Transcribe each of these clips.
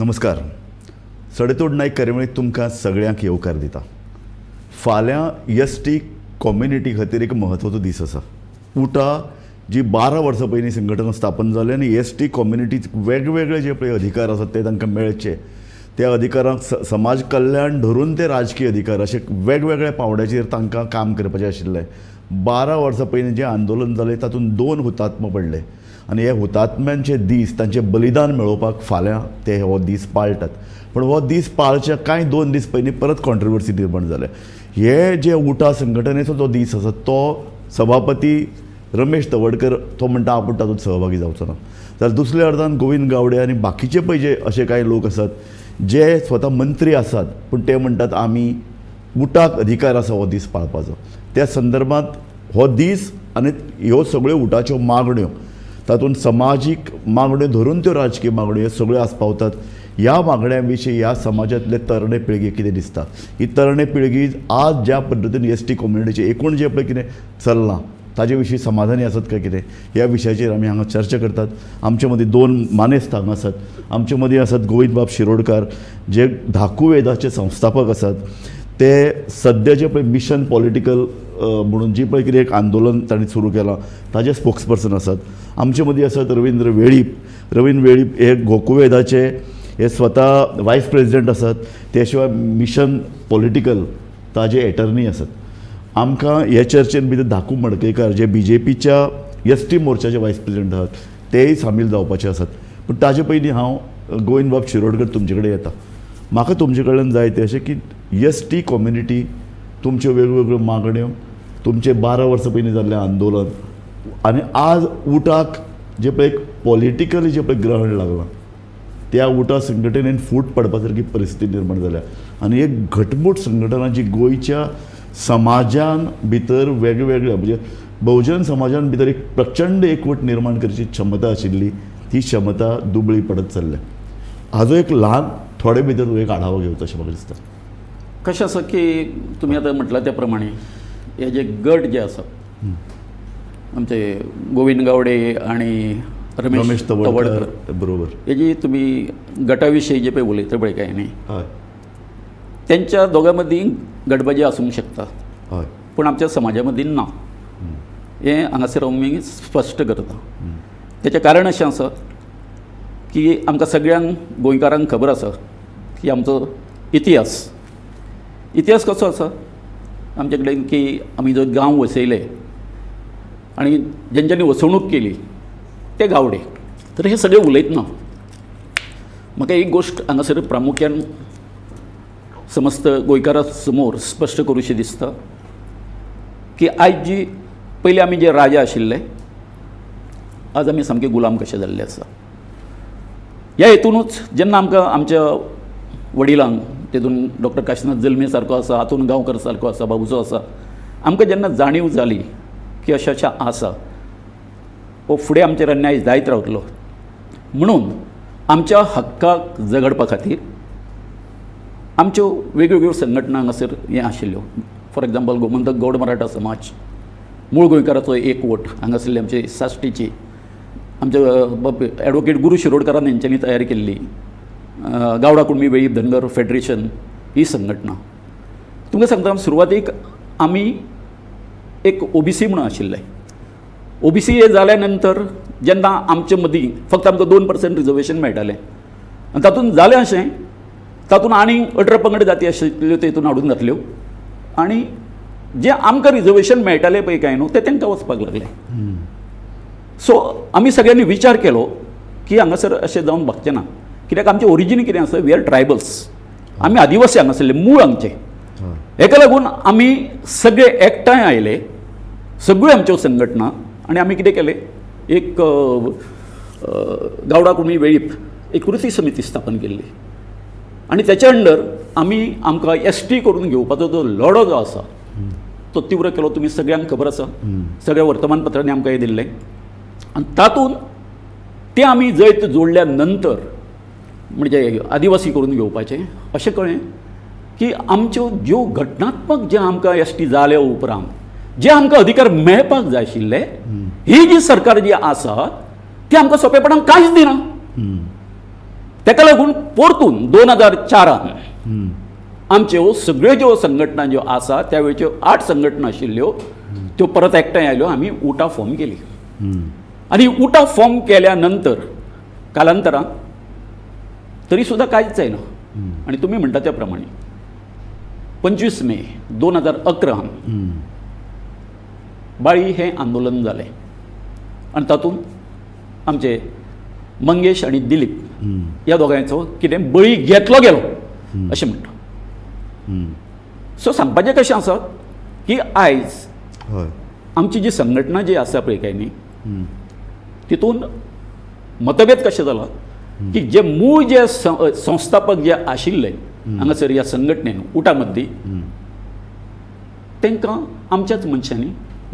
नमस्कार. सडेतोड नाईक कार्यावळीक तुमकां सगळ्यांक येवकार दिता. फाल्यां एसटी कम्युनिटी खातीर एक म्हत्वाचो दीस आसा. उटा जी 12 वर्सां पयलीं संघटना स्थापन जाली आनी एसटी कम्युनिटीक वेगवेगळे जे पळय अधिकार आसात ते तांकां मेळचे, त्या अधिकारांक समाज कल्याण धरून ते राजकीय अधिकार अशे वेगवेगळ्या पावंड्याचेर तांकां काम करपाचें आशिल्लें. 12 वर्सां पयलीं जें आंदोलन जालें तातूंत 2 हुतात्मा पडले आनी हे हुतात्म्यांचे दीस तांचें बलिदान मेळोवपाक फाल्यां ते हो दीस पाळटात. पण हो दीस पाळच्या कांय 2 दीस पयलीं परत कॉन्ट्रवर्सी निर्माण जाले. हे जे उटा संघटनेचो जो दीस आसा तो सभापती रमेश तवडकर तो म्हणटा आपूण तातूंत सहभागी जावचो ना. जाल्यार दुसऱ्या अर्दान गोविंद गावडे आनी बाकीचे पळय जे असे कांय लोक आसात जे स्वता मंत्री आसात पूण ते म्हणटात आमी उटाक अधिकार आसा हो दीस पाळपाचो. त्या संदर्भांत हो दीस आनी ह्यो सगळ्यो उटाच्यो मागण्यो तातूंत समाजीक मागण्यो धरून त्यो राजकीय मागण्यो ह्यो सगळ्यो आस्पावतात. ह्या मागण्यां विशीं ह्या समाजांतले तरणे पिळगेक कितें दिसता, ही तरणे पिळगी आज ज्या पद्दतीन एसटी कम्युनिटीचें एकूण जें पळय कितें चल्लां ताजे विशीं समाधानी आसात काय कितें ह्या विशयाचेर आमी हांगा चर्चा करतात. आमचे मदीं 2 मानेस्त हांगा आसात. आमचे मदीं आसात गोविंद बाब शिरोडकार जे धाकू वेदाचे संस्थापक आसात. ते सद्याचे पळय मिशन पॉलिटिकल म्हणून जी पळय कितें एक आंदोलन तांणी सुरू केलां ताजे स्पोक्सपर्सन आसात. आमचे मदीं आसात रवींद्र वेळीप हे गोकुवेदाचे हे स्वता वायस प्रेसिडेंट आसात. ते शिवाय मिशन पॉलिटिकल ताजे एटर्नी आसात. आमकां हे चर्चेन भितर धाकू मडकयकार जे BJPच्या एसटी मोर्चाचे वायस प्रेसिडेंट आसात तेय सामील जावपाचे आसात. पूण ताजे पयलीं हांव गोविंद बाब शिरोडकर तुमचे कडेन येता. म्हाका तुमचे कडल्यान जाय तें अशें की एसटी कम्युनिटी तुमच्यो वेगवेगळ्यो मागण्यो तुमचे 12 वर्सां पयलीं जाल्लें आंदोलन आनी आज उटाक जे पळय एक पॉलिटिकली जे पळय ग्रहण लागलां त्या उटा संघटनेन फूट पडपा सारकी परिस्थिती निर्माण जाल्या. आनी एक घटमूट संघटना जी गोंयच्या समाजान भितर वेगवेगळ्या म्हणजे बहुजन समाजान भितर एक प्रचंड एकवट निर्माण करची क्षमता आशिल्ली ती क्षमता दुबळी पडत चल्ल्या. हाजो एक ल्हान थोडे भितर एक आढावा घेवचो अशें म्हाका दिसता. कशें आसा की तुमी आतां म्हटलां त्या प्रमाणे हे जे गट जे आसात आमचे गोविंद गावडे आणि रमेश तवडकर बरोबर हेजी तुमी गटा विशयी जे पळय उलयता पळय काय न्ही हय त्यांच्या दोगां मदीं गटबाजी आसूंक शकता हय पूण आमच्या समाजा मदीं ना हें हांगासर आमी स्पश्ट करता. तेचें कारण अशें आसा की आमकां सगळ्यांक गोंयकारांक खबर आसा की आमचो इतिहास कसो आसा. आमचे कडेन की आमी जो गांव वसयले आनी जेंच्यांनी वसवणूक केली ते गावडे. तर हे सगळे उलयतना म्हाका एक गोश्ट हांगासर प्रामुख्यान समस्त गोंयकारां समोर स्पश्ट करूशी दिसता की आयज जी पयलीं आमी जे राजा आशिल्ले आज आमी सामके गुलाम कशे जाल्ले आसा. ह्या हेतूनच जेन्ना आमकां आमच्या वडिलांक तेतून डॉक्टर काशिनाथ जल्मे सारको आसा, हातून गांवकर सारको आसा, बाबूचो आसा, आमकां जेन्ना जाणीव जाली की अशें आसा हो फुडें आमचेर अन्याय जायत रावतलो म्हणून आमच्या हक्काक झगडपा खातीर आमच्यो वेगवेगळ्यो संघटना हांगासर हें आशिल्ल्यो. फॉर एग्जाम्पल गोमंतक गौड मराठा समाज, मूळ गोंयकाराचो एकवट हांगासरली आमची साश्टीची आमचे एडवोकेट गुरू शिरोडकरान हेंच्यांनी तयारी केल्ली गावडा कुणबी वेळीप धनगर फेडरेशन ही संघटना. तुमकां सांगता सुरवातीक आमी एक OBC म्हणून आशिल्ले. OBC हे जाल्या नंतर जेन्ना आमचे मदीं फक्त आमकां 2% रिजर्वेशन मेळटालें आनी तातूंत जालें अशें तातूंत आनी 18 पंगड जाती आशिल्ल्यो तेतून हाडून घातल्यो आनी जे आमकां रिजर्वेशन मेळटालें पळय काय न्हू ते तांकां वचपाक लागले. सो आमी सगळ्यांनी विचार केलो की हांगासर अशें जावन भागचें ना. कित्याक आमचें ओरिजीन कितें आसा, वी आर ट्रायबल्स, आमी आदिवासी हांगासरले मूळ आमचे. हेका लागून आमी सगळे एकठांय आयले, सगळ्यो आमच्यो संघटना आनी आमी कितें केलें एक गावडा कुणबी वेळीप एक कृती समिती स्थापन केल्ली आनी तेच्या अंडर आमी आमकां ST करून घेवपाचो जो लढो जो आसा तो तीव्र केलो. तुमी सगळ्यांक खबर आसा, सगळ्या वर्तमानपत्रांनी आमकां हें दिल्लें आनी तातूंत तें आमी जैत जोडल्या नंतर म्हणजे आदिवासी करून घेवपाचें अशें कळ्ळें की आमच्यो ज्यो घटनात्मक जे आमकां ST जाले उपरांत जे आमकां अधिकार मेळपाक जाय आशिल्ले ही जी सरकार जी आसा ती आमकां सोंपेपणान कांयच दिना. ताका लागून परतून 2004 आमच्यो सगळ्यो ज्यो संघटना ज्यो आसा त्या वेळच्यो 8 संघटना आशिल्ल्यो त्यो परत एकठांय आयल्यो आमी उटा फॉर्म केली आनी उटा फॉर्म केल्या नंतर कालांतरान तरी सुद्दां कांयच जायना आनी तुमी म्हणटा त्या प्रमाणे 25 मे 2011 बाळी हें आंदोलन जालें आनी तातूंत आमचे मंगेश आनी दिलीप ह्या दोगांयचो कितें बळी घेतलो गेलो अशें म्हणटा सो सांगपाचें कशें आसा की आयज हय आमची जी संघटना जी आसा पळय काय न्ही तितून मतभेद कशें जाला की जे मूळ जे संस्थापक जे आशिल्ले हांगासर ह्या संघटनेन उटा मद्दी तांकां आमच्याच मनशांनी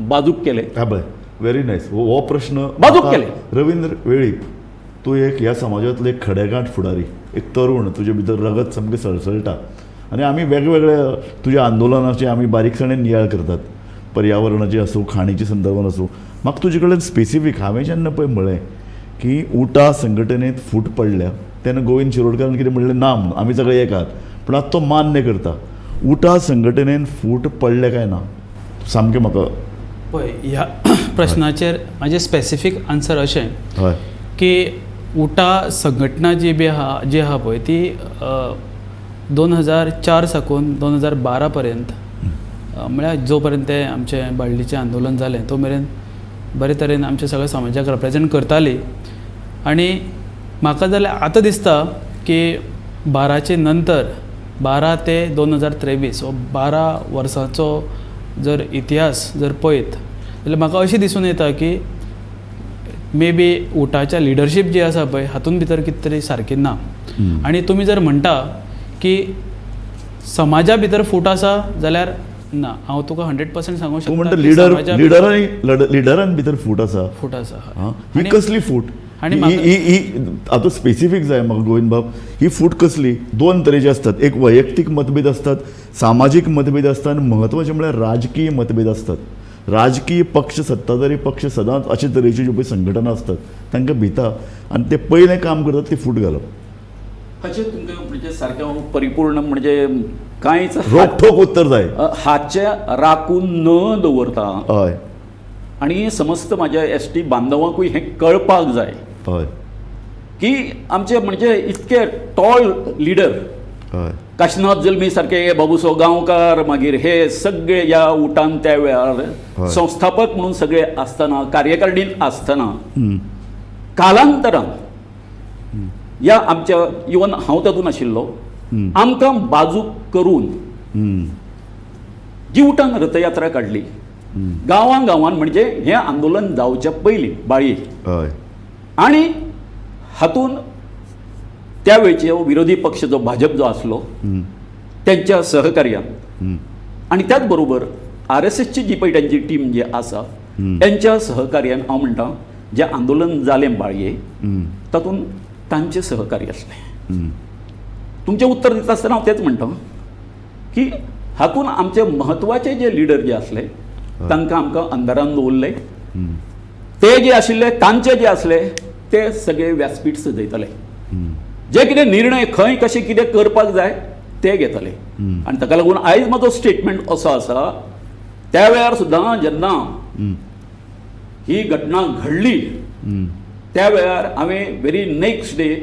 बाजूक केले पळय व्हेरी नायस हो प्रश्न बाजूक म्हाका केले. रवींद्र वेळीप तूं एक ह्या समाजांतलो एक खडेगांठ फुडारी एक तरूण तुजे भितर रगत सामकें सळसळटा आनी आमी वेगवेगळ्या तुज्या आंदोलनाचे आमी बारीकसाणेन नियाळ करतात पर्यावरणाची आसूं खाणीच्या संदर्भान आसूं म्हाका तुजे कडेन स्पेसिफीक हांवें जेन्ना पळय म्हळें की उटा संघटनेंत फूट पडल्या तेन्ना गोविंद शिरोडकरान कितें म्हणलें ना म्हणून आमी सगळे एकात पूण आतां तो मान्य करता उटा संघटनेन फूट पडले काय ना सामकें म्हाका पळय ह्या प्रश्नाचेर म्हाजें स्पेसिफीक आन्सर अशें हय की उटा संघटना जी आहा पळय ती 2004 साकून 2012 पर्यंत म्हळ्यार जो पर्यंत तें आमचें बाळ्ळीचें आंदोलन जालें तो मेरेन बरे तरेन आमच्या सगळ्या समाजाक रिप्रेजेंट करताली आनी म्हाका जाल्यार आतां दिसता की 12चे नंतर 12 ते 2023 हो 12 वर्सांचो जर इतिहास जर पळयत जाल्यार म्हाका अशें दिसून येता की मे बी उटाच्या लिडरशीप जी आसा पळय हातूंत भितर कितें तरी सारकें ना आनी तुमी जर म्हणटा की समाजा भितर फूट आसा जाल्यार ना हांव तुका 100% सांगूंक तूं म्हणटा शकता की समाजा भितर लिडरान भितर फूट आसा फूट आसा हां ही कसली फूट आनी ही आतां स्पेसिफीक जाय म्हाका गोविंद बाब ही फूट कसली दोन तरेची असतात एक वैयक्तीक मतभेद असतात सामाजीक मतभेद असतात आनी म्हत्वाचें म्हळ्यार राजकीय मतभेद असतात राजकीय पक्ष सत्ताधारी पक्ष सदांच अशे तरेची ज्यो पळय संघटना असतात तांकां भिता आनी ते पयलें काम करतात ते फूट घालप हाचेर तुमकां म्हणजे सारकें परिपूर्ण म्हणजे कांयच रोखठोक उत्तर जाय हाचे राखून न दवरता हय आनी समस्त म्हाज्या एसटी बांदवांकूय हें कळपाक जाय हय की आमचे म्हणजे इतके टॉल लिडर हय काशिनाथ जल्मी सारके बाबूसो गांवकार मागीर हे सगळे ह्या उठान त्या वेळार हय. संस्थापक म्हणून सगळे आसतना कार्यकारिणींत आसतना कालांतरान ह्या आमच्या इवन हांव तातूंत आशिल्लो आमकां बाजूक करून जी उठान रथयात्रा काडली गांवां गांवांन म्हणजे हें आंदोलन जावच्या पयलीं बाळी हय आनी हातूंत त्या वेळचो विरोधी पक्ष जो भाजप जो आसलो त्यांच्या सहकार्यान आनी त्याच बरोबर RSSची जी पळय त्यांची टीम जी आसा त्यांच्या सहकार्यान हांव म्हणटा जें आंदोलन जालें बाळये तातूंत तांचें सहकार्य आसलें तुमचें उत्तर दिता आसतना हांव तेंच म्हणटा की हातूंत आमचे म्हत्वाचे जे लिडर जे आसले तांकां आमकां अंधारान दवरले ते जे आशिल्ले तांचे जे आसले ते सगळे व्यासपीठ सजयताले जे कितें निर्णय खंय कशें कितें करपाक जाय ते घेताले आनी ताका लागून आयज म्हजो स्टेटमेंट असो आसा त्या वेळार सुद्दां जेन्ना ही घटना घडली त्या वेळार हांवें व्हेरी नेक्स्ट डे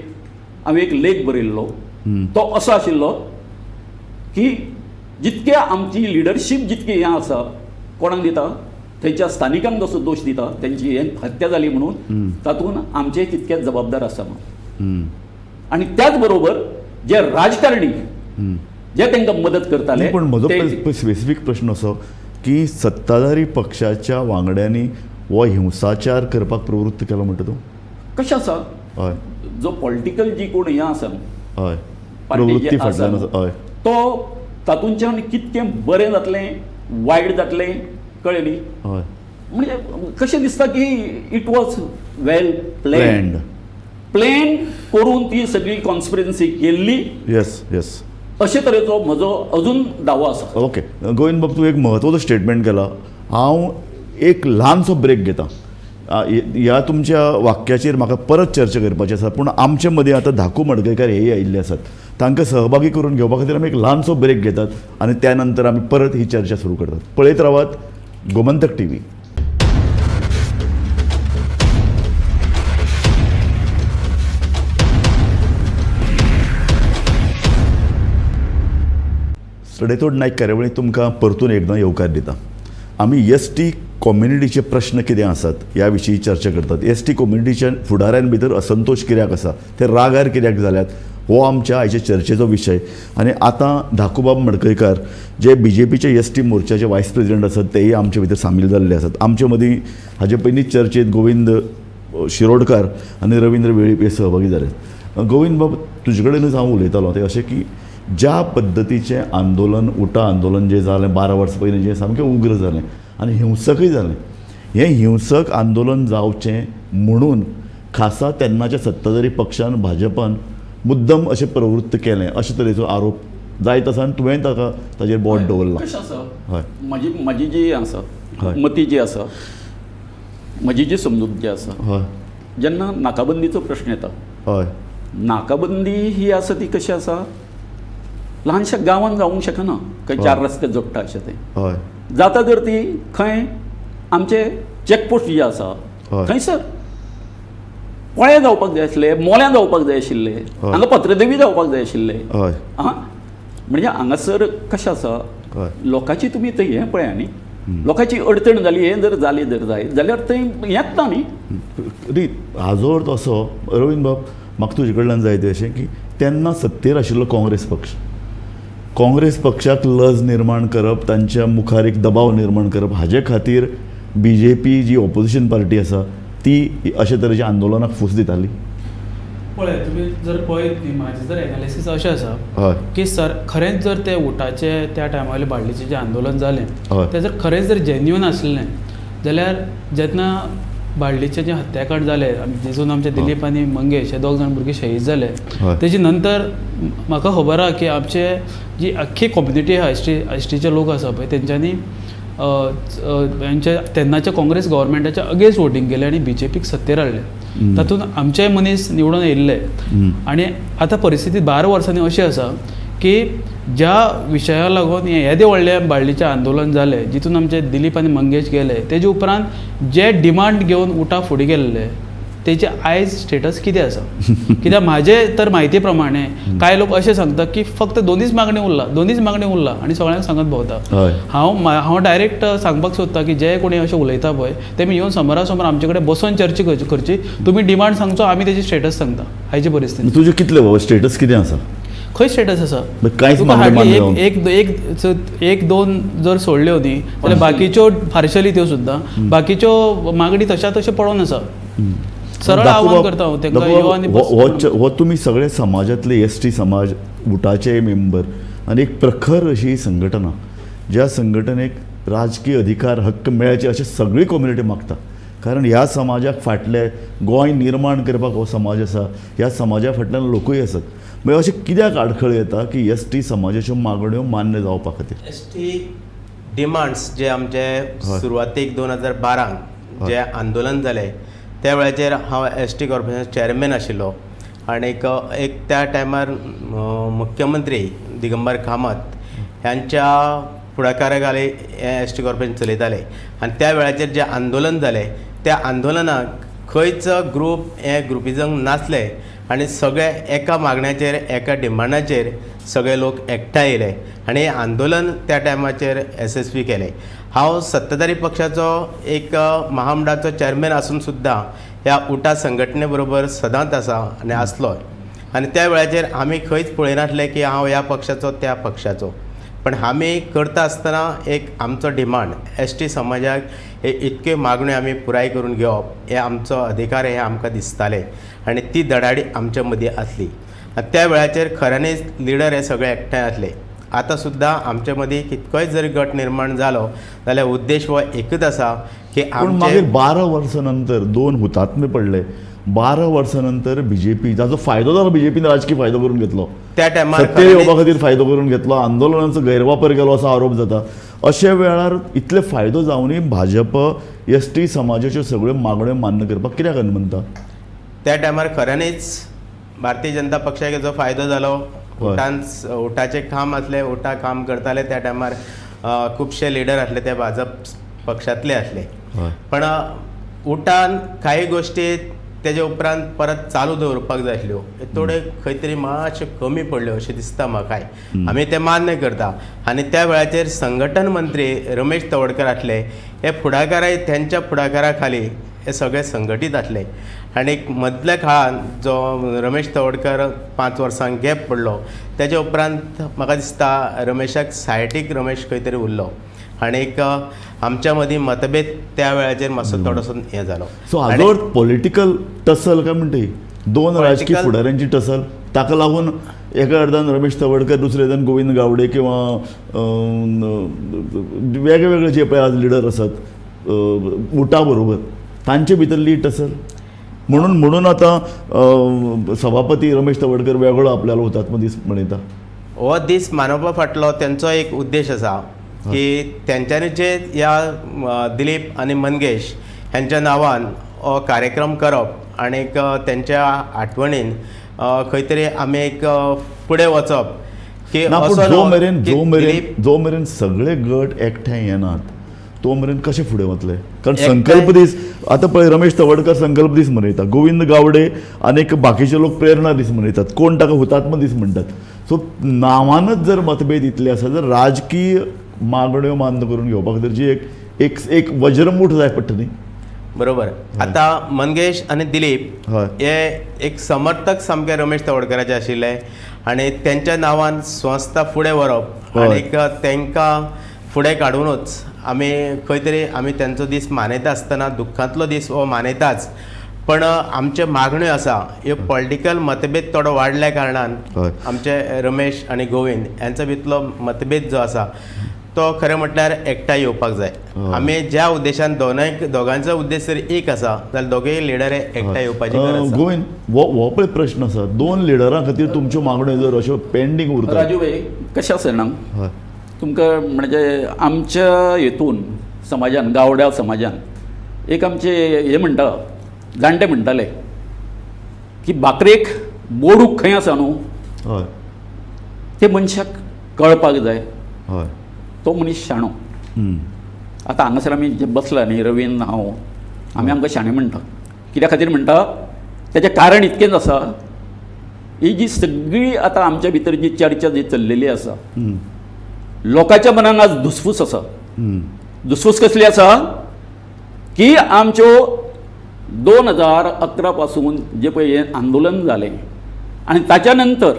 हांवें एक लेख बरयल्लो तो असो आशिल्लो की जितके आमची लिडरशीप जितकी हें आसा कोणाक दिता थंयच्या स्थानिकांक कसो दोश दिता तेंची हत्या जाली म्हणून तातूंत आमचे तितकेच जबाबदार आसा म्हणून आनी त्याच बरोबर जे राजकारणी जे तांकां मदत करताले पण म्हजो स्पेसिफीक प्रश्न असो की सत्ताधारी पक्षाच्या वांगड्यांनी हो हिंसाचार करपाक प्रवृत्त केलो म्हणटा तूं कशें आसा हय जो पॉलिटिकल जी कोण हें आसा हय पार्टी प्रवृत्ती जे आसा फाटल्यान हय तो तातूंतच्यान कितकें बरें जातलें वायट जातलें कळ्ळें न्ही हय म्हणजे कशें दिसता की it was well planned plan करून ती सगळी कॉन्स्पिरन्सी केल्ली येस येस अशे तरेचो म्हजो अजून दावो आसा ओके गोविंद बाब तूं एक म्हत्वाचो स्टेटमेंट केला हांव एक ल्हानसो ब्रेक घेता ह्या तुमच्या वाक्याचेर म्हाका परत चर्चा करपाची आसा, पूण आमचे मदीं आतां धाकू मडकयकार हेय आयिल्ले आसात. तांकां सहभागी करून घेवपा खातीर आमी एक ल्हानसो ब्रेक घेतात आनी त्या नंतर आमी परत ही चर्चा सुरू करतात. पळयत रावात गोमंतक TV. सडेतोड नायक कार्यावळीक तुमकां परतून एकदां येवकार दिता. आमी ST कम्युनिटीचे प्रश्न कितें आसात ह्या विशीं चर्चा करतात. ST कम्युनिटीच्या फुडाऱ्यां भितर असंतोश कित्याक आसा, ते रागार कित्याक जाल्यात, हो आमच्या आयच्या चर्चेचो विशय. आनी आतां धाकूबाब मडकयकार जे BJPचे ST मोर्चाचे वायस प्रेजिडेंट आसात तेय आमचे भितर सामील जाल्ले आसात. आमचे मदीं हाजे पयलींच चर्चेत गोविंद शिरोडकार आनी रवींद्र वेळीप हे सहभागी जाले. गोविंद बाब, तुजे कडेनच हांव उलयतालो ते अशें की ज्या पद्दतीचें आंदोलन उटा आंदोलन जें जालें 12 वर्सां पयलीं जें सामकें उग्र जालें आनी हिंसकय जालें, हें हिंसक आंदोलन जावचें म्हणून खासा तेन्नाच्या सत्ताधारी पक्षान भाजपान मुद्दम अशें प्रवृत्त केलें अशे तरेचो आरोप जायत आसा आनी तुवें ताका ताजेर बोट दवरला. कशें आसा, हय म्हजी जी आसा हय. मती जी आसा, म्हजी जी समजूत जी आसा, हय जेन्ना नाकाबंदीचो प्रश्न येता, हय नाकाबंदी ही आसा ती कशी आसा, ल्हानशा गांवांत जावंक शकना खंय 4 रस्ते जोडटा अशें तें. हय जाता तर ती खंय आमचे चॅकपोस्ट जे आसा हय. थंयसर पोळे जावपाक जाय आसले, मोल्यां जावपाक जाय आशिल्ले, हांगा पत्रदेवी जावपाक जाय आशिल्ले. हय आं म्हणजे हांगासर कशें आसा, हय लोकांची तुमी थंय हें पळया न्ही, लोकांची अडचण जाली, हें जर जालें जर जायत जाल्यार थंय हेंच ना न्ही. री हाजो अर्थ असो, रवींद्र बाब, म्हाका तुजे कडल्यान जाय तें अशें की तेन्ना सत्तेर आशिल्लो काँग्रेस पक्षाक लज निर्माण करप, तांच्या मुखार एक दबाव निर्माण करप, हाजे खातीर BJP जी ऑपोजिशन पार्टी आसा ती अशे तरेच्या आंदोलनाक फूस दिताली. पळय, तुमी जर पळयत न्ही, म्हाजें जर एनालिसीस अशें आसा हय की खरेंच जर ते उटाचे त्या टायमार बाळ्ळीचें जें आंदोलन जालें हय. तें जर खरेंच जर जेन्युन आसलें जाल्यार जेन्ना बाळ्ळीचें जें हत्याकांड जालें, जितून आमचे दिलीप आनी मंगेश हे 2 जाण भुरगे शहीद जाले, हय. तेजे नंतर म्हाका खबर आहा की आमचे जी आख्खी कम्युनिटी आहा, एसटीचे लोक आसा पळय, तेंच्यांनी तेंच्या तेन्नाच्या काँग्रेस गव्हर्मेंटाच्या अगेन्स्ट वोटींग केलें आनी BJPक सत्तेर हाडलें. तातूंत आमचेय मनीस निवडून येयल्ले. आनी आतां परिस्थिती 12 वर्सांनी अशी आसा की ज्या विशयाक लागून येदें व्हडलें बाळ्ळीचें आंदोलन जालें, जितून आमचे दिलीप आनी मंगेश गेले, तेजे उपरांत जे डिमांड घेवन उठा फुडें गेल्ले तेचे आयज स्टेटस कितें आसा. कित्याक म्हाजे तर म्हायती प्रमाणे कांय लोक अशें सांगता की फक्त दोनीच मागणी उरला आनी सगळ्यांक सांगत भोंवता. हांव डायरेक्ट सांगपाक सोदता की जे कोणी अशें उलयता पळय तेमी येवन समोरासमोर आमचे कडेन बसून चर्चा करची. तुमी डिमांड सांगचो, आमी तेजी स्टेटस सांगता आयची परिस्थिती. तुजें कितलें बाबा स्टेटस कितें आसा? खंय स्टेटस आसा? कांयच हार्डली एक दोन जर सोडल्यो न्ही जाल्यार बाकीच्यो पार्शली त्यो सुद्दां बाकीच्यो मागणी तशा तशें पडोन आसा. सरळ आव्हान करता हांव तांकां यो आनी हो तुमी सगळे समाजातले ST समाज उटाचे मेंबर आनी एक प्रखर अशी संघटना, ज्या संघटनेक राजकीय अधिकार हक्क मेळचे अशें सगळी कम्युनिटी मागता. कारण ह्या समाजाक फाटले गोंय निर्माण करपाक हो समाज आसा, ह्या समाजा फाटल्यान लोकूय आसात. मागीर अशें कित्याक आडखळ येता की ST समाजाच्यो मागण्यो मान्य जावपा खातीर? ST डिमांड्स जे आमचे सुरवातेक 2012 जे आंदोलन जालें त्या वेळाचेर हांव ST कॉर्पोरेशन चॅरमॅन आशिल्लो आनीक एक त्या टायमार मुख्यमंत्री दिगंबर कामत ह्यांच्या फुडाकारा खाली हें ST कॉर्पोरेशन चलयताले. आनी त्या वेळाचेर जें आंदोलन जालें त्या आंदोलनाक खंयच ग्रूप हे ग्रुपिजम नासले आनी सगळे एका मागण्याचेर एका डिमांडाचेर सगळे लोक एकठांय येयले आनी आंदोलन त्या टायमाचेर यशस्वी केलें. हांव सत्ताधारी पक्षाचो एक महामंडळाचो चॅरमॅन आसून सुद्दां ह्या उटा संघटने बरोबर सदांच आसा आनी आसलोय. आनी त्या वेळाचेर आमी खंयच पळयनासले की हांव ह्या पक्षाचो त्या पक्षाचो, पण आमी करता आसतना एक आमचो डिमांड ST समाजाक हे इतक्यो मागण्यो आमी पुराय करून घेवप हे आमचो अधिकार हे आमकां दिसतालें आनी ती धडाडी आमच्या मदीं आसली. त्या वेळाचेर खऱ्यांनीच लिडर हे सगळे एकठांय आसले. आतां सुद्दां आमचे मदीं कितकोय जरी गट निर्माण जालो जाल्यार उद्देश हो एकच आसा की पूण मागीर 12 वर्सां नंतर 2 हुतात्मे पडले 12 वर्सां नंतर BJP जाचो फायदो जालो, BJPन राजकीय फायदो करून घेतलो, त्या टायमार सत्तेर येवपा खातीर फायदो करून घेतलो, आंदोलनाचो गैरवापर केलो असो आरोप जाता. अशे वेळार इतले फायदो जावनय भाजप ST समाजाच्यो सगळ्यो मागण्यो मान्य करपाक कित्याक म्हणटा? त्या टायमार खऱ्यांनीच भारतीय जनता पक्षाक हेजो फायदो जालो. उठाचे काम आसले, उठा काम करताले त्या टायमार खुबशे लिडर आसले ते भाजप पक्षांतले आसले. पण उठान काही गोश्टी तेजे उपरांत परत चालू दवरपाक जाय आसल्यो, थोडे खंय तरी मातशे कमी पडल्यो अशें दिसता म्हाकाय. आमी ते मान्य करता. आनी त्या वेळाचेर संघटन मंत्री रमेश तवडकर आसले, हे फुडाकाराय त्यांच्या फुडाकारा खाली हे सगळे संघटीत आसले. आनी मदल्या काळान जो रमेश तवडकर 5 वर्सां गॅप पडलो, तेजे उपरांत म्हाका दिसता रमेशाक सायटीक रमेश खंय तरी उरलो. आनीक आमच्या मदीं मतभेद त्या वेळाचेर मातसो थोडोसो हें जालो. सो हाजो पॉलिटिकल टसल काय म्हणटा ही, दोन राजकीय फुडाऱ्यांची टसल, ताका लागून एका अर्दान रमेश तवडकर, दुसरे अर्दान गोविंद गावडे किंवा वेगळे वेगळे जे पळय आज लिडर आसात उठा बरोबर, तांचे भितरली टसल. म्हणून आता सभापती रमेश तवडकर वेगळो आपल्याला हुतात्मा दीस मनयता. हो दीस मनोवपा फाटलो तेंचो एक उद्देश आसा की तेंच्यांनी जे ह्या दिलीप आनी मंगेश हांच्या नांवान हो कार्यक्रम करप आनीक तेंच्या आठवणीन खंय तरी आमी एक फुडें वचप की जो मेरेन सगळे गट एकठांय येनात तो मेरेन कशे फुडें वतले? कारण संकल्प दीस आतां पळय, रमेश तवडकर संकल्प दीस मनयता, गोविंद गावडे आनीक बाकीचे लोक प्रेरणा दीस मनयतात, कोण ताका हुतात्मा दीस म्हणटात. सो नांवानच जर मतभेद इतले आसा जाल्यार राजकीय मागण्यो मान्य करून घेवपा खातीर जी एक वज्रमूठ जाय पडटा न्ही. बरोबर. आतां मंगेश आनी दिलीप हे एक समर्थक सामके रमेश तवडकराचे आशिल्ले आनी तेंच्या नांवान संस्था फुडें व्हरप आनीक तांकां फुडें काडूनच आमी खंय तरी आमी तेंचो दीस मानयता आसतना दुख्खांतलो दीस हो मानयताच. पण आमच्यो मागण्यो आसा ह्यो पॉलिटिकल मतभेद थोडो वाडल्या कारणान आमचे रमेश आनी गोविंद हांच्या भितरलो मतभेद जो आसा तो खरें म्हटल्यार एकठांय येवपाक जाय. आमी ज्या उद्देशान दोगांचो उद्देश जर एक आसा जाल्यार दोगूय लिडर एकठांय येवपाची गरज आसा. गोविंद, हो पळय प्रश्न आसा, दोन लिडरां खातीर तुमच्यो मागण्यो जर अश्यो पेंडींग उरतात. राजू भाई कशें आसा जाणा, तुमकां म्हणजे आमच्या हेतून समाजान, गावड्या समाजान एक आमचे हे म्हणटा, जाणटे म्हणटाले की बाकरेक बोडूक खंय आसा न्हू ते मनशाक कळपाक जाय, तो मनीस शाणो. आतां हांगासर आमी जे बसला न्ही, रवीन हांव, आमी आमकां शाणे म्हणटा. कित्या खातीर म्हणटा? तेजें कारण इतकेंच आसा, ही जी सगळी आतां आमच्या भितर जी चर्चा जी चल्लेली आसा, लोकांच्या मनान आज धुसफूस आसा. धुसफूस कसली आसा की आमच्यो 2011 पासून जे पळय हें आंदोलन जालें आनी ताच्या नंतर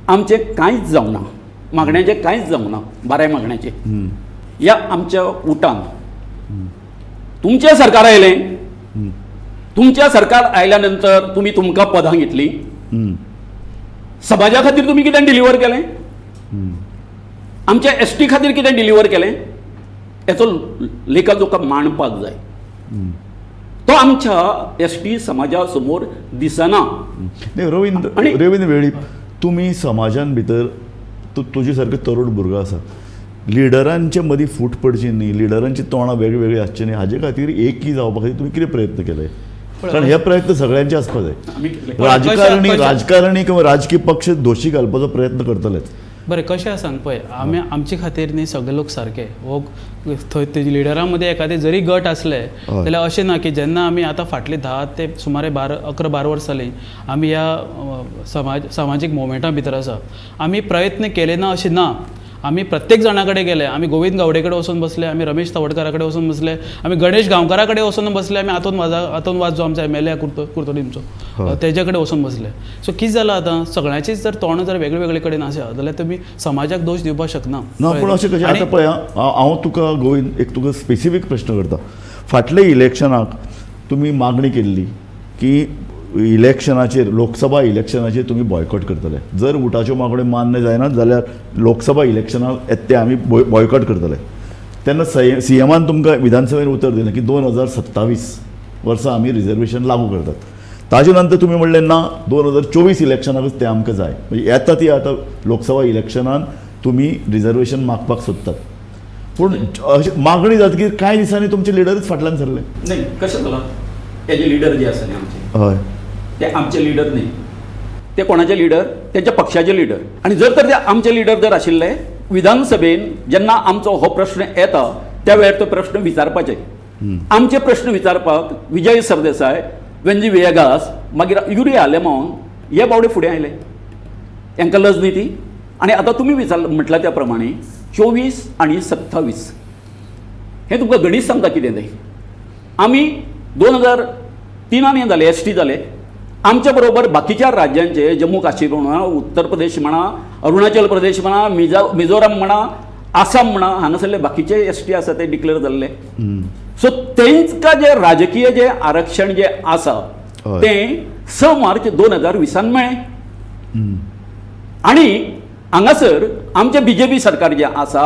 आमचें कांयच जावना, मागण्यांचें कांयच जावना, बाराय मागण्यांचें. ह्या आमच्या उठान तुमचें सरकार आयलें, तुमच्या सरकार आयल्या नंतर तुमी तुमकां पदां घेतलीं, समाजा खातीर तुमी कितें डिलिव्हर केलें, आमच्या ST खातीर कितें डिलिव्हर केलें, हेचो लेखाजोखा मांडपाक जाय. तो आमच्या ST समाजा समोर दिसना. रवींद्र वेळीप, तुमी समाजान भितर तुजे सारके तरुण भुरगो आसा, लिडरांचे मदीं फूट पडची न्ही, लिडरांची तोंडां वेगळीवेगळी आसची न्ही, हाजे खातीर एकी जावपा खातीर तुमी कितें प्रयत्न केले? कारण हे प्रयत्न सगळ्यांचे आसपा जाय. राजकारणी किंवा राजकीय पक्ष दोशी घालपाचो प्रयत्न करतलेच. बरें, कशें आसा सांग पळय, आमचे खातीर न्ही सगळे लोक सारके. हो थंय तेजे लिडरां मदीं एखादे जरी गट आसले जाल्यार अशें ना की जेन्ना आमी आतां फाटलीं 10 ते सुमारे 11-12 वर्सां जालीं आमी ह्या सामाजीक मुवमेंटा भितर आसा. आमी प्रयत्न केले ना अशें ना. आमी प्रत्येक जाणा कडेन गेले. आमी गोविंद गावडे कडेन वचून बसले, आमी रमेश तवडकरा कडेन वचून बसले, आमी गणेश गांवकारा कडेन वचून बसले, आमी आतोनवाद जो आमचो MLA कुर्तोडींचो तेजे कडेन वचून बसले. सो कितें जालां आतां, सगळ्यांचीच जर तोंडां जर वेगळे वेगळे कडेन आसा जाल्यार तुमी समाजाक दोश दिवपाक शकना. ना, पूण अशें कशें आतां पळय, हांव तुका गोविंद एक तुका स्पेसिफीक प्रश्न करता. फाटल्या इलेक्शनाक तुमी मागणी केल्ली की इलेक्शनाचेर, लोकसभा इलेक्शनाचेर तुमी बॉयकॉट करतले. जर उठाच्यो मागण्यो मान्य जायनात जाल्यार लोकसभा इलेक्शनाक ते आमी बॉयकॉट करतले. तेन्ना CMन तुमकां विधानसभेन उतर दिलें की 2027 वर्सा आमी रिजर्वेशन लागू करतात. ताजे नंतर तुमी म्हणलें ना 2024 इलेक्शनाकूच तें आमकां जाय, म्हणजे येता ती आतां लोकसभा इलेक्शनान तुमी रिजर्वेशन मागपाक सोदतात. पूण अशी मागणी जाता की कांय दिसांनी तुमचे लिडरच फाटल्यान सरले. नाही कशें जालां, हे जे लिडर जे आसा न्ही आमचे, हय ते आमचे लिडर न्ही, ते कोणाचे लिडर, त्यांच्या पक्षाचे लिडर. आणि जर तर ते आमचे लिडर जर आशिल्ले, विधानसभेन जेन्ना आमचो हो प्रश्न येता त्या वेळार तो प्रश्न विचारपाचे. आमचे प्रश्न विचारपाक विजय सरदेसाय, वेंजी वेगास, मागीर युरिया लेमॉन हे बावडे फुडें आयले. हांकां लज न्ही ती. आनी आतां तुमी म्हटल्या त्या प्रमाणे 24 आनी 27 हें तुमकां गणीत सांगता कितें तें. आमी 2003 हें जालें, ST जालें. आमच्या बरोबर बाकीच्या राज्यांचे, जम्मू काश्मीर म्हणा, उत्तर प्रदेश म्हणा, अरुणाचल प्रदेश म्हणा, मिझोराम म्हणा, आसाम म्हणा, हांगासरले बाकीचे ST आसा ते डिक्लेअर जाल्ले. सो तेंकां जे राजकीय जे आरक्षण जे आसा तें 6 मार्च 2020 मेळ्ळें. आनी हांगासर आमचे BJP सरकार जे आसा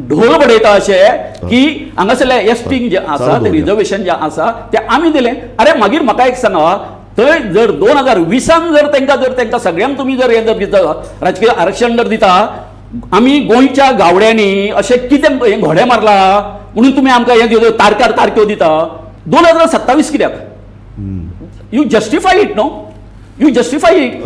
ढोल बडयता अशें की हांगासरले STंक जे आसा ते रिजर्वेशन जे आसा ते आमी दिलें. अरे मागीर म्हाका एक सांगा, थंय जर 2020 जर तांकां सगळ्यांक तुमी जर हें जर दिता, राजकीय आरक्षण जर दिता, आमी गोंयच्या गावड्यांनी अशें कितें हें घोडे मारला म्हणून तुमी आमकां हें दिता, तारक्यो दिता. 2027 कित्याक? You justify it, no? You justify it.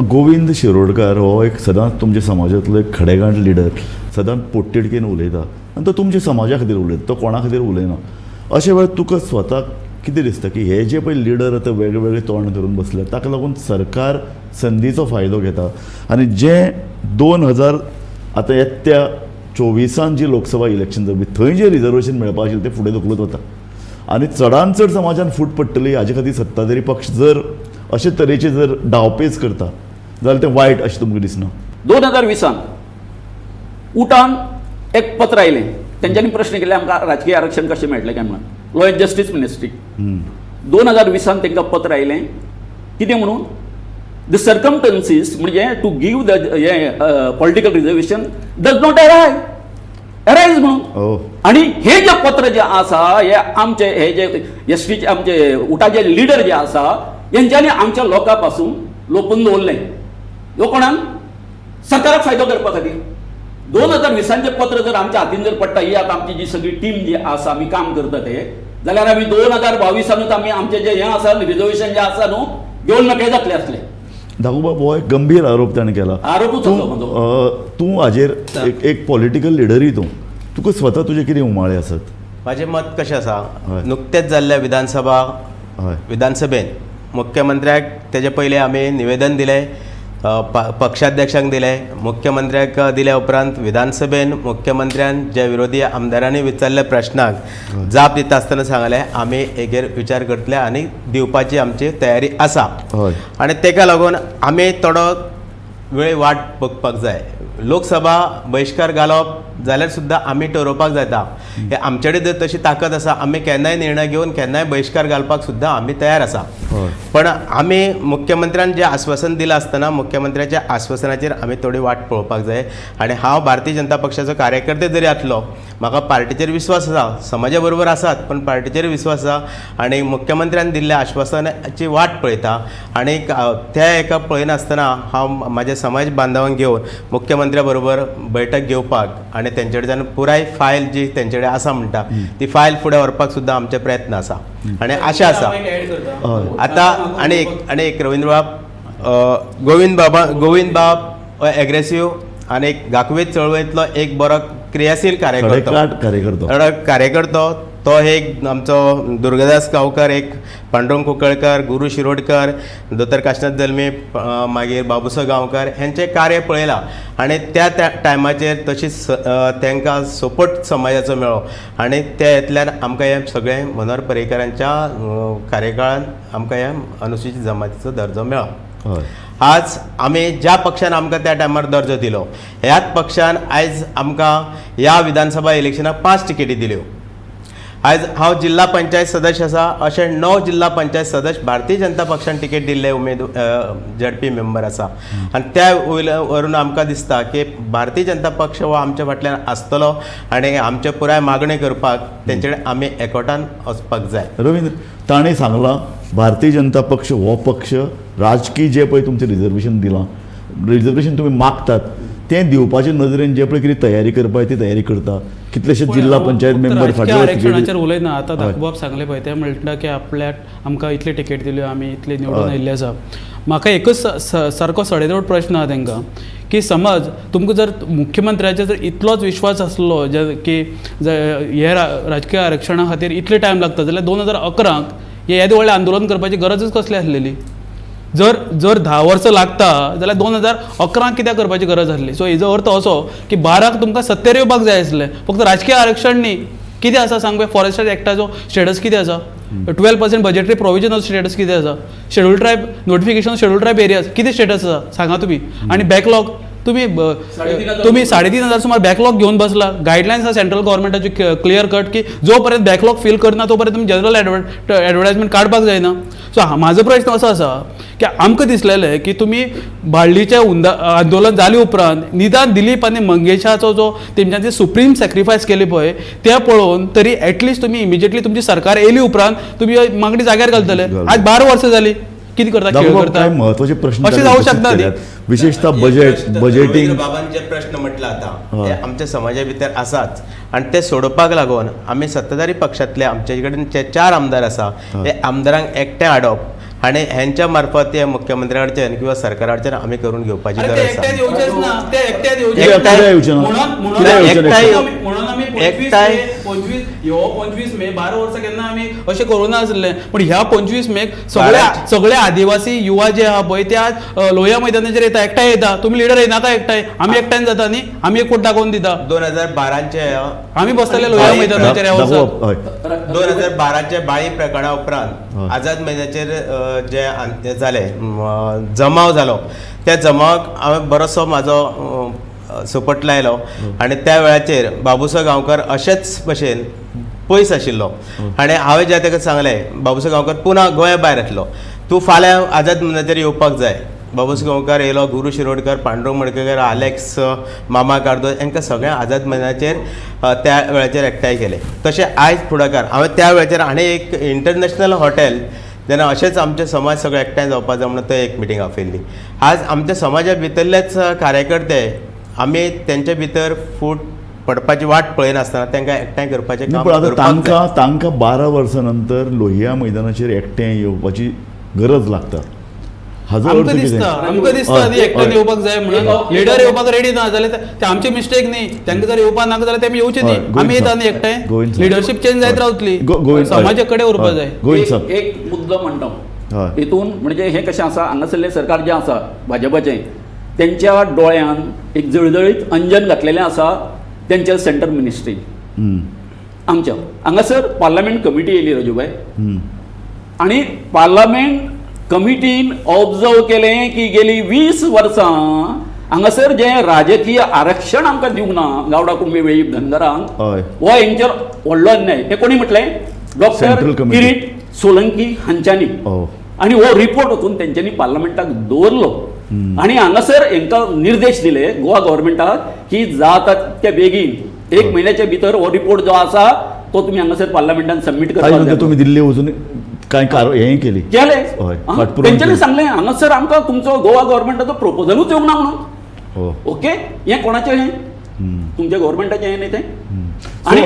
Govind Shirodkar हो एक सदांच तुमच्या समाजांतलो एक खडेगांठ लिडर, सदांच पोटतिडकीन उलयता आनी तो तुमच्या समाजा खातीर उलयता, तो कोणा खातीर उलयना. अशे वेळार तुका स्वताक कितें दिसता की हे जे पळय लिडर आतां वेगळे तोंड धरून बसले, ताका लागून सरकार संदीचो फायदो घेता आनी जे 2000 आतां येत्या 24 जी लोकसभा इलेक्शन जावपी थंय जे रिजर्वेशन मेळपा आशिल्लें तें फुडें धुकलत वता. आनी चडांत चड समाजान फूट पडटली हाजे खातीर सत्ताधारी पक्ष जर अशे तरेचे जर डावपेच करता जाल्यार तें वायट अशें तुमकां दिसना? 2020 उटान एक पत्र आयलें, तेंच्यांनी प्रश्न केले आमकां राजकीय आरक्षण कशें मेळटलें काय म्हणून. लॉ एंड जस्टीस मिनिस्ट्री 2020 तांकां पत्र आयलें कितें म्हणून, द सर्कमस्टन्सीस म्हणजे to give the political reservation does not arise म्हणून. आणि हे जे पत्र जे आसा हे आमचे हे जे STचे आमचे उटाचे लिडर जे आसा हेंच्यांनी आमच्या लोकां पासून लोपून दवरलें. ह्यो कोणान? सरकाराक फायदो करपा खातीर. 2020 पत्र जर आमच्या हातीन जर पडटा, ही आतां आमची जी सगळी टीम जी आसा आमी काम करता ते, जाल्यार आमी 2022 आमी आमचे जे हें आसा रिजर्वेशन जे आसा न्हू घेवन मेकळे जातले आसले. दाखोबा हो एक गंभीर आरोप ताणें केला. आरोपूच तूं हाजेर एक पॉलिटिकल लिडरी तुका स्वता तुजे कितें उमाळे आसात? माझे मत कशें आसा, नुकतेच जाल्ल्या विधानसभेन मुख्यमंत्र्याक तेजे पयलीं आमी निवेदन दिलें, पक्षाध्यक्षांक दिलें, मुख्यमंत्र्याक दिल्या उपरांत विधानसभेन मुख्यमंत्र्यान जे विरोधी आमदारांनी विचारल्या प्रश्नाक जाप दिता आसतना सांगलें आमी हेजेर विचार करतले आनी दिवपाची आमची तयारी आसा. आनी तेका लागून आमी थोडो वेळ वाट बघपाक जाय. लोकसभा बहिष्कार घालप जाल्यार सुद्दां आमी ठरोवपाक जाता. हे आमचे कडेन जर तशी ताकद आसा आमी केन्नाय निर्णय घेवन केन्नाय बहिष्कार घालपाक सुद्दां आमी तयार आसा. पण आमी मुख्यमंत्र्यान जें आश्वासन दिलां आसतना मुख्यमंत्र्याच्या आश्वासनाचेर आमी थोडी वाट पळोवपाक जाय. आनी हांव भारतीय जनता पक्षाचो कार्यकर्ते जरी आसलो, म्हाका पार्टीचेर विश्वास आसा, समाजा बरोबर आसात पण पार्टीचेर विश्वास आसा आनी मुख्यमंत्र्यान दिल्ल्या आश्वासनाची वाट पळयता. आनी त्या एका पळयनासतना हांव म्हाज्या समाज बांधवांक घेवन मुख्यमंत्र्या बरोबर बैठक घेवपाक आनी तेंचे कडच्यान पुराय फायल जी तेंचे कडेन आसा म्हणटा ती फायल फुडें व्हरपाक सुद्दां आमचे प्रयत्न आसा आनी आशा आसा. आतां आनी एक रवींद्र बाब, गोविंद बाब एग्रेसिव्ह आनी एक गाकवेत चळवळींतलो एक बरो क्रियाशील कार्यकर्तो तो एक आमचो दुर्गादास गांवकर, एक पांडुरंग कुंकळकर, गुरू शिरोडकर, दोतर काशनाथ जल्मी, मागीर बाबूसो गांवकर हेंचें कार्य पळयलां आनी त्या टायमाचेर तशीच तांकां सपोर्ट समाजाचो मेळ्ळो आनी त्या हेतूंतल्यान आमकां हें सगळें मनोहर पर्रीकरांच्या कार्यकाळान आमकां हें अनुसूचित जमातीचो दर्जो मेळ्ळो. आज आमी ज्या पक्षान आमकां त्या टायमार दर्जो दिलो ह्याच पक्षान आयज आमकां ह्या विधानसभा इलेक्शनाक 5 टिकेटी दिल्यो आयज हांव जिल्हा पंचायत सदस्य आसा, अशे 9 जिल्हा पंचायत सदस्य भारतीय जनता पक्षान तिकेट दिल्ले झडपी मेंबर आसा. आनी त्या वरून आमकां दिसता की भारतीय जनता पक्ष हो आमच्या फाटल्यान आसतलो आनी आमचे पुराय मागणी करपाक तेंचे कडेन आमी एकवटान वचपाक जाय. रवींद्र, ताणें सांगलां भारतीय जनता पक्ष हो पक्ष राजकीय जे पळय तुमचें रिजर्वेशन दिलां, रिजर्वेशन तुमी मागतात तें दिवपाचे नदरेन जे पळय कितें तयारी करपाक ती तयारी करता. कितलेशे जिल्हा पंचायत मेंबर राजकीय फाटल्या आरक्षणाचेर उलयना. आतां दाखोवप सांगले पळय ते म्हणटा की आपल्याक आमकां इतली टिकेट दिल्यो, आमी इतले निवडून आयिल्ले आसा. म्हाका एकच सारको सडेतोड प्रश्न आहा तांकां की समज तुमकां जर मुख्यमंत्र्याचेर जर इतलोच विश्वास आसलो की हे राजकीय आरक्षणा खातीर इतले टायम लागता जाल्यार 2011 येदें व्हडलें आंदोलन करपाची गरजच कसली आसलेली. जर 10 वर्सां लागता जाल्यार 2011 कित्याक करपाची गरज आसली. सो हेजो अर्थ असो की 12 तुमकां सत्तेर येवपाक जाय आसलें. फक्त राजकीय आरक्षण न्ही, कितें आसा सांग पळय. फॉरेस्ट एक्टाचो स्टेटस कितें आसा, 12% बजेटरी प्रोविजन स्टेटस कितें आसा, schedule tribe notification schedule tribe areas कितें स्टेटस आसा सांगा तुमी. आनी बॅकलॉग तुम्ही 3,500 सुमार बॅकलॉग घेवन बसला. गायडलायन्स आसा सेंट्रल गव्हर्मेंटाची क्लियर कट की जो पर्यंत बॅकलॉग फील करना तो पर्यंत तुमी जनरल एडवर्टायजमेंट काडपाक जायना. सो म्हाजो प्रश्न असो आसा की आमकां दिसलेलें की तुमी बाळ्ळीचें आंदोलन जाले उपरांत निदान दिलीप आनी मंगेशाचो जो तेंच्यांनी सुप्रीम सॅक्रिफायस केली पळय तें पळोवन तरी एटलिस्ट तुमी इमिजिएटली तुमची सरकार येयली उपरांत तुमी मागणी जाग्यार घालतले. आज 12 वर्सां जाली, कितें करता, खेळ करता. काय महत्वाचे प्रश्न अशें जावं शकना न्ही. विशेषतः बजेटिंग बाबांचे प्रश्न म्हटलं आता ते आमच्या समाजा भितर आसाच आणि ते सोडोवपाक लागून आमी सत्ताधारी पक्षातले आमचे कडेन जे 4 आमदार आसा ते आमदारांक एकटे हाडप आणि ह्यांच्या मार्फत ते मुख्यमंत्र्या कडच्यान किंवा सरकारा कडच्यान आमी करून घेवपाची गरज आसा. एकटाय 25 मे 12 वर्सां केन्ना आमी अशें करूं नासलें. पण ह्या 25 मेक सगळे आदिवासी युवा जे आहा पळय ते आज लोहिया मैदानाचेर येता, एकठांय येता. तुमी लिडर येनाका एकठांय, आमी एकठांय जाता न्ही, आमी एक कोट दाखोवन दिता. 2012चे आमी बसतले लोहिया मैदानाचेर ह्या वर्सा. 2012चे बाळी प्रकरणा उपरांत आझाद मैदानाचेर जे जाले जमाव जालो त्या जमावाक हांवें बरोसो म्हाजो सपोर्ट लायलो आनी त्या वेळाचेर बाबूसो गांवकर अशेच भशेन पयस आशिल्लो आनी हांवें जे ताका सांगलें बाबूसो गांवकर पुन्हा गोंया भायर येतलो, तूं फाल्यां आझाद मैदानाचेर येवपाक जाय. बाबूसो गांवकर येयलो, गुरू शिरोडकर, पांडुरंग मडकयकर, आलेक्स, मामा कार्दोज हांकां सगळ्या आझाद मैदानाचेर त्या वेळाचेर एकठांय केले. तशें आयज फुडाकार हांवें त्या वेळाचेर आनी एक इंटरनॅशनल हॉटेल जेन्ना अशेंच आमचे समाज सगळे एकठांय जावपाक जाय म्हणून थंय एक मिटींग आपयल्ली. आज आमच्या समाजा भितरलेच कार्यकर्ते आमी तेंचे भितर फूट पडपाची वाट पळयनासतना तांकां एकठांय करपाचें काम करपाक जाय. तांकां 12 वर्सां नंतर लोहिया मैदानाचेर एकठांय येवपाची गरज लागता. आमकां दिसता न्ही एकट्यान येवपाक जाय म्हणून. लिडर येवपाक रेडी ना जाल्यार ते आमची मिस्टेक न्ही. तांकां जर येवपाक नाका जाल्यार तेमी येवचे न्ही. आमी येता न्ही एकठांय. लिडरशीप चेंज जायत रावतली, समाजा कडेन उरपाक जाय. एक मुद्दो म्हणटा हितून म्हणजे हे कशें आसा, हांगासरलें सरकार जें आसा भाजपाचें तेंच्या दोळ्यान एक जळजळीत अंजन घातलेलें आसा तेंच्या सेंटर मिनिस्ट्री. आमच्या हांगासर पार्लमेंट कमिटी येयली राजूभाई आनी पार्लमेंट कमिटीन ऑब्जर्व केलें की गेली 20 वर्सां हांगासर जें राजकीय आरक्षण आमकां दिवंक ना गावडा कुणबी वेळीप धनगरांक हो हेंचेर व्हडलो अन्याय. हे कोणी म्हटलें? डॉक्टर किरीट सोलंकी हांच्यांनी. आनी हो रिपोर्ट वचून तेंच्यांनी पार्लमेंटाक दवरलो आनी हांगासर हांकां निर्देश दिले गोवा गव्हर्मेंटाक की जाता तितके बेगीन 1 म्हयन्याच्या भितर हो रिपोर्ट जो आसा तो तुमी हांगासर पार्लमेंटान सबमीट करपाक जाय. तुमी दिल्ली वचून कांय हें केली तेंच्यांनी सांगलें हांगासर आमकां तुमचो गोवा गव्हर्मेंटाचो प्रपोजलूच येवंक ना म्हणून. ओके, हें कोणाचें हें? तुमच्या गव्हर्मेंटाचें हें न्ही तें. आनी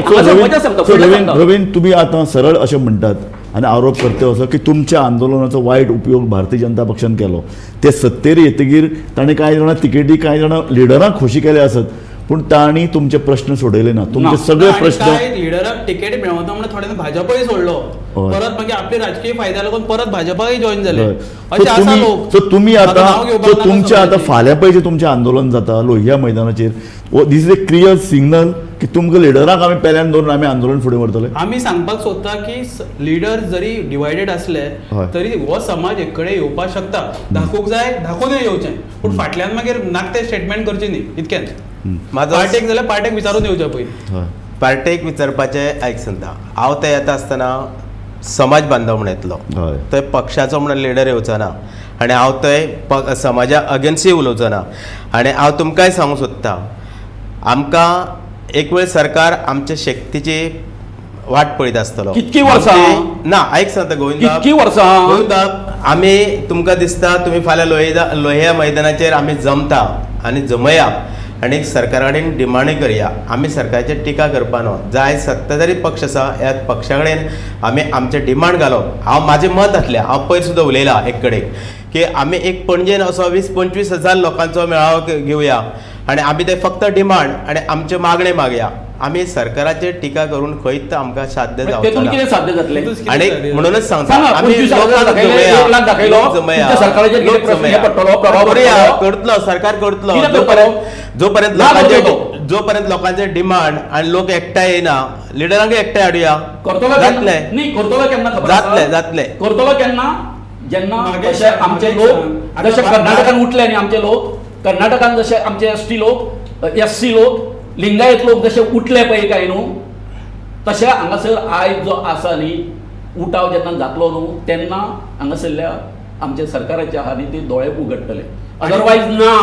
रवीन, तुम्ही आता सरळ अशें म्हणटात आनी आरोप करते असो की तुमच्या आंदोलनाचो वायट उपयोग भारतीय जनता पक्षान केलो. ते सत्तेर येतकीर ताणें कांय जाणां तिकेटी, कांय जाणां लिडरांक खोशी केले आसत पूण तांणी तुमचे प्रश्न सोडयले ना. तुमचे सगळे प्रश्न लिडराक तिकेट मेळवना म्हणून थोड्यांनी भाजपय सोडलो, परत मागीर आपले राजकीय फायद्या लागून परत भाजपाकय जॉईन जाले. अशें आसा लोक. सो तुमी आतां तुमचे आतां फाल्यां पळय जें तुमचें आंदोलन जाता लोहिया मैदानाचेर, this is a clear signal की तुमकां लिडराक आमी पेल्यान दवरून आमी आंदोलन फुडें व्हरतले. आमी सांगपाक सोदता की लिडर जरी डिवायडेड असले तरी हो समाज एक कडेन येवपाक शकता. दाखोवंक जाय, दाखोवनूय येवचें, पूण फाटल्यान मागीर नाका ते स्टेटमेंट करचें न्ही. इतकेंच. पार्टेक जाल्यार पार्टेक विचारून येवचें पयलीं. पार्टेक विचारपाचें आयक सांगता हांव थंय येता आसतना समाज बांदव म्हूण येतलो हय थंय पक्षाचो म्हणून लिडर येवचो ना आनी हांव थंय समाजा अगेन्स्टूय उलोवचो ना आनी हांव तुमकांय सांगूंक सोदतां आमकां एक वेळ सरकार आमचे शक्तीची वाट पळयत आसतलो कितकी वर्सां? ना आयक सांगता गोविंदा कितकी वर्सां? गोविंदा आमी तुमकां दिसता तुमी फाल्यां लोहिया मैदानाचेर आमी जमता आनी जमया आनी सरकारा कडेन डिमांडूय करया आमी सरकाराचेर टिका करपा न्हू जाय सत्ताधारी पक्ष आसा ह्या पक्षा कडेन आमी आमचे डिमांड घालप हांव म्हाजें मत आसलें हांव पयर सुद्दां उलयलां एक कडेन की आमी एक पणजेन असो 20-25 हजार लोकांचो मेळावो घेवया आनी आमी ते फक्त डिमांड आनी आमचे मागणे मागया आमी सरकाराचेर टिका करून खंयच आमकां साध्य तेतून जावचें कितें साध्य जातलें? ना आनी म्हणूनच सांगता सांगा, आमी 25,000 दाखयले, 1 लाख दाखयलो, तुमच्या सरकाराचेर कितें प्रश्न हे पडटलो, प्रभाव पडटलो? करतलो सरकार करतलो कितें करतलो? जोपर्यंत ना लोकांचे करतलो. जोपर्यंत लोकांचे डिमांड आनी लोक एकठांय येना लिडरांकूय एकठांय हाडुया करतलो जातले न्ही करतलो केन्ना खबर आसा? जातले जातले करतलो केन्ना जेन्ना जशे आमचे लोक जशे कर्नाटकान उठले न्ही आमचे लोक कर्नाटकान जशे आमचे एसटी लोक एससी लोक लिंगायत लोक जशे उठले पळय काय न्हू तशे हांगासर आयज जो आसा न्ही उठाव जेन्ना जातलो न्हू तेन्ना हांगासरल्या आमच्या सरकाराच्या आहा न्ही ते दोळे उगडटले अदरवायज ना.